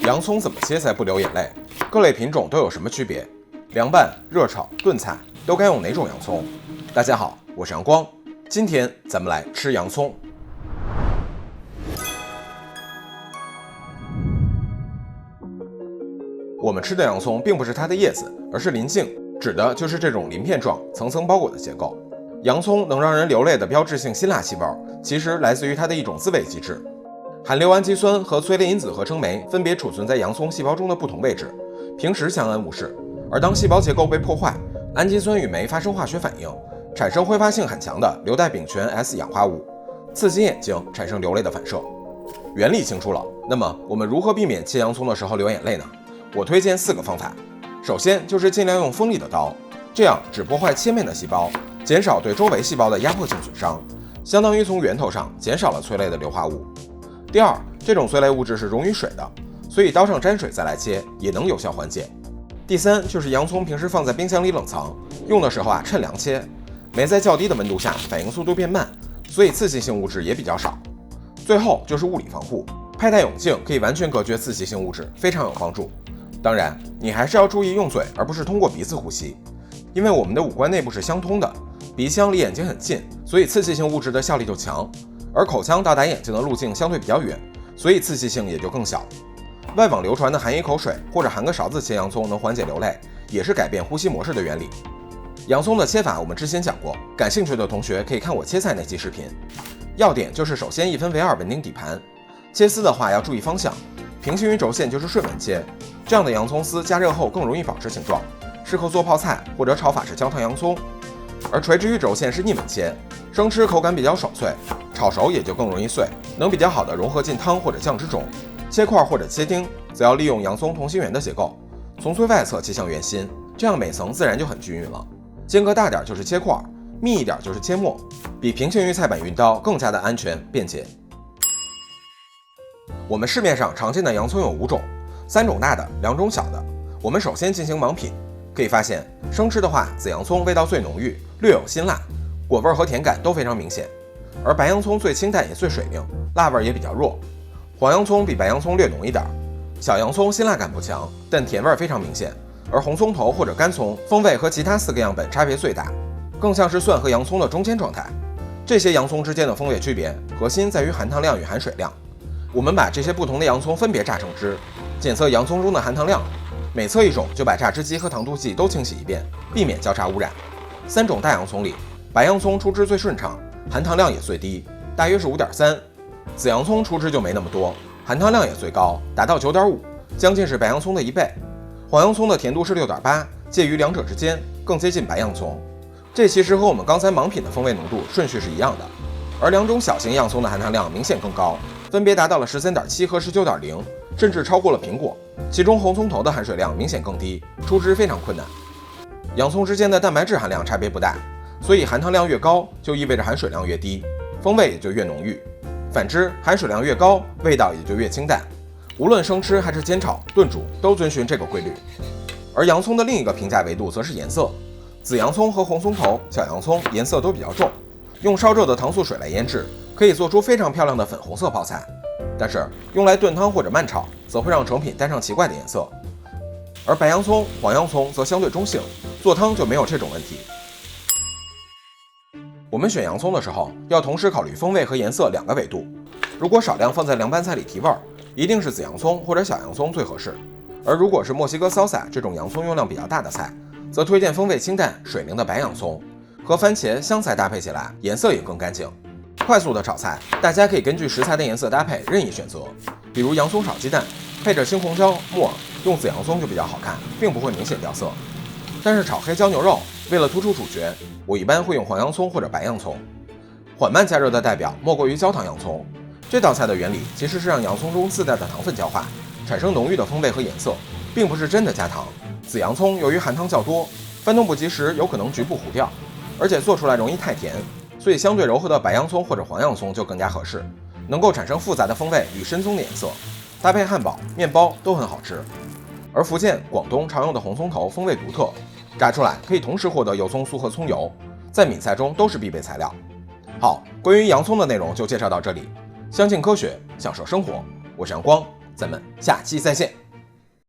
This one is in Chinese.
洋葱怎么切才不流眼泪？各类品种都有什么区别？凉拌、热炒、炖菜都该用哪种洋葱？大家好，我是阳光，今天咱们来吃洋葱。我们吃的洋葱并不是它的叶子，而是鳞茎，指的就是这种鳞片状、层层包裹的结构。洋葱能让人流泪的标志性辛辣细胞，其实来自于它的一种自卫机制。含硫氨基酸和催泪因子合成酶分别储存在洋葱细胞中的不同位置，平时相安无事，而当细胞结构被破坏，氨基酸与酶发生化学反应，产生挥发性很强的硫代丙醛 S 氧化物，刺激眼睛，产生流泪的反射。原理清楚了，那么我们如何避免切洋葱的时候流眼泪呢？我推荐4个方法。首先就是尽量用锋利的刀，这样只破坏切面的细胞，减少对周围细胞的压迫性损伤，相当于从源头上减少了催泪的硫化物。第二，这种催泪物质是溶于水的，所以刀上沾水再来切也能有效缓解。第三，就是洋葱平时放在冰箱里冷藏，用的时候趁凉切，酶在较低的温度下反应速度变慢，所以刺激性物质也比较少。最后就是物理防护，佩戴泳镜可以完全隔绝刺激性物质，非常有帮助。当然，你还是要注意用嘴，而不是通过鼻子呼吸，因为我们的五官内部是相通的，鼻腔离眼睛很近，所以刺激性物质的效力就强。而口腔到达眼睛的路径相对比较远，所以刺激性也就更小。外网流传的含一口水或者含个勺子切洋葱能缓解流泪，也是改变呼吸模式的原理。洋葱的切法我们之前讲过，感兴趣的同学可以看我切菜那期视频。要点就是首先1分为2稳定底盘，切丝的话要注意方向，平行于轴线就是顺纹切，这样的洋葱丝加热后更容易保持形状，适合做泡菜或者炒法式焦糖洋葱。而垂直于轴线是逆纹切，生吃口感比较爽脆，炒熟也就更容易碎，能比较好的融合进汤或者酱汁中。切块或者切丁则要利用洋葱同心圆的结构，从最外侧切向圆心，这样每层自然就很均匀了。间隔大点就是切块，密一点就是切末，比平行于菜板运刀更加的安全便捷。我们市面上常见的洋葱有5种，3种大的，2种小的。我们首先进行盲品，可以发现生吃的话，紫洋葱味道最浓郁，略有辛辣，果味和甜感都非常明显。而白洋葱最清淡也最水灵，辣味也比较弱。黄洋葱比白洋葱略浓一点，小洋葱辛辣感不强，但甜味非常明显。而红葱头或者干葱风味和其他4个样本差别最大，更像是蒜和洋葱的中间状态。这些洋葱之间的风味区别，核心在于含糖量与含水量。我们把这些不同的洋葱分别榨成汁，检测洋葱中的含糖量，每测一种就把榨汁机和糖度计都清洗一遍，避免交叉污染。3种大洋葱里，白洋葱出汁最顺畅，含糖量也最低，大约是5.3，紫洋葱出汁就没那么多，含糖量也最高，达到9.5，将近是白洋葱的1倍。黄洋葱的甜度是6.8，介于两者之间，更接近白洋葱。这其实和我们刚才盲品的风味浓度顺序是一样的。而2种小型洋葱的含糖量明显更高，分别达到了13.7和19.0，甚至超过了苹果。其中红葱头的含水量明显更低，出汁非常困难。洋葱之间的蛋白质含量差别不大，所以含糖量越高，就意味着含水量越低，风味也就越浓郁。反之，含水量越高，味道也就越清淡。无论生吃还是煎炒、炖煮，都遵循这个规律。而洋葱的另一个评价维度则是颜色，紫洋葱和红葱头、小洋葱颜色都比较重，用烧热的糖醋水来腌制，可以做出非常漂亮的粉红色泡菜。但是用来炖汤或者慢炒，则会让成品带上奇怪的颜色。而白洋葱、黄洋葱则相对中性，做汤就没有这种问题。我们选洋葱的时候，要同时考虑风味和颜色2个维度。如果少量放在凉拌菜里提味儿，一定是紫洋葱或者小洋葱最合适。而如果是墨西哥salsa这种洋葱用量比较大的菜，则推荐风味清淡、水灵的白洋葱，和番茄、香菜搭配起来，颜色也更干净。快速的炒菜，大家可以根据食材的颜色搭配任意选择，比如洋葱炒鸡蛋，配着青红椒、木耳，用紫洋葱就比较好看，并不会明显掉色。但是炒黑椒牛肉，为了突出主角，我一般会用黄洋葱或者白洋葱。缓慢加热的代表莫过于焦糖洋葱。这道菜的原理其实是让洋葱中自带的糖分焦化，产生浓郁的风味和颜色，并不是真的加糖。紫洋葱由于含糖较多，翻动不及时有可能局部糊掉，而且做出来容易太甜，所以相对柔和的白洋葱或者黄洋葱就更加合适，能够产生复杂的风味与深棕的颜色，搭配汉堡、面包都很好吃。而福建、广东常用的红葱头风味独特，炸出来可以同时获得油葱酥和葱油，在闽菜中都是必备材料。好，关于洋葱的内容就介绍到这里。相信科学，享受生活。我是阳光，咱们下期再见。